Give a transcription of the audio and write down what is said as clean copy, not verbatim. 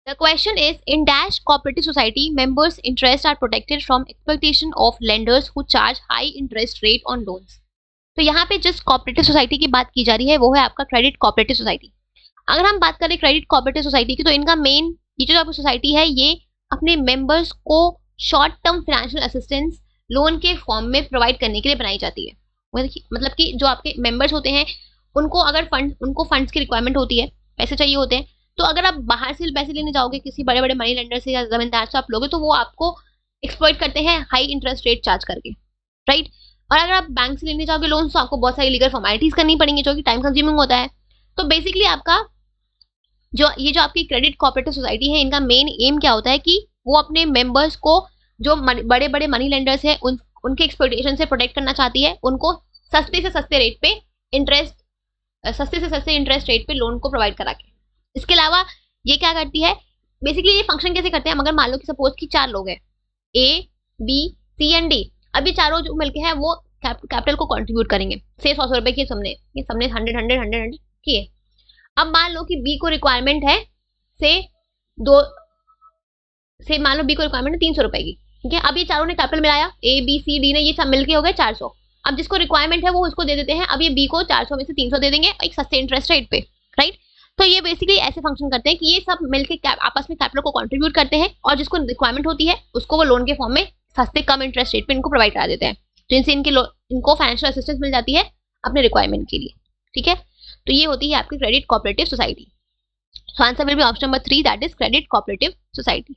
The question is, in dash cooperative society, members' interests are protected from exploitation of lenders who charge high interest rate on loans. तो यहाँ पे जिस cooperative society की बात की जा रही है वो है आपका क्रेडिट कोऑपरेटिव सोसाइटी। अगर हम बात करें क्रेडिट कोऑपरेटिव सोसाइटी की, तो इनका मेन ये जो आपकी सोसाइटी है ये अपने मेंबर्स को short term financial assistance loan के फॉर्म में प्रोवाइड करने के लिए बनाई जाती है। मतलब कि जो आपके मेंबर्स होते हैं उनको अगर उनको फंड्स की रिक्वायरमेंट होती है, पैसे चाहिए होते हैं, तो अगर आप बाहर से पैसे लेने जाओगे किसी बड़े बड़े मनी लेंडर से या जमींदार से आप लोगे, तो वो आपको एक्सप्लॉइट करते हैं हाई इंटरेस्ट रेट चार्ज करके, राइट। और अगर आप बैंक से लेने जाओगे लोन, तो आपको बहुत सारी लीगल फॉर्मेलिटीज करनी पड़ेंगी जो कि टाइम कंज्यूमिंग होता है। तो बेसिकली आपका जो आपकी क्रेडिट कोऑपरेटिव सोसाइटी है, इनका मेन एम क्या होता है कि वो अपने मेंबर्स को जो बड़े बड़े मनी लेंडर्स हैं उनके एक्सप्लॉइटेशन से प्रोटेक्ट करना चाहती है, उनको सस्ते से सस्ते रेट पे इंटरेस्ट रेट पे लोन को प्रोवाइड करा के। इसके अलावा ये क्या करती है, बेसिकली ये फंक्शन कैसे करते हैं, अगर मान लो कि सपोज कि 4 लोग हैं, A B C and D, अभी चारों जो मिलके हैं वो कैपिटल को कंट्रीब्यूट करेंगे, से 100 रुपए की सबने 100 किए। अब मान लो कि बी को रिक्वायरमेंट है मान लो बी को रिक्वायरमेंट है 300 रुपए की, ठीक है। अब ये चारों ने कैपिटल मिलाया, ए बी सी डी ने, ये सब मिलके हो गए 400। अब जिसको रिक्वायरमेंट है वो उसको दे देते हैं, अब ये बी को 400 में से 300 दे देंगे एक सस्ते इंटरेस्ट रेट पे, राइट। तो ये बेसिकली ऐसे फंक्शन करते हैं कि ये सब मिलके आपस में कैपिटल को कंट्रीब्यूट करते हैं और जिसको रिक्वायरमेंट होती है उसको वो लोन के फॉर्म में सस्ते कम इंटरेस्ट रेट पे इनको प्रोवाइड करा देते हैं, तो इनसे इनको फाइनेंशियल असिस्टेंस मिल जाती है अपने रिक्वायरमेंट के लिए, ठीक है। तो ये होती है आपकी credit cooperative society. So answer will be option number 3, that is credit cooperative society.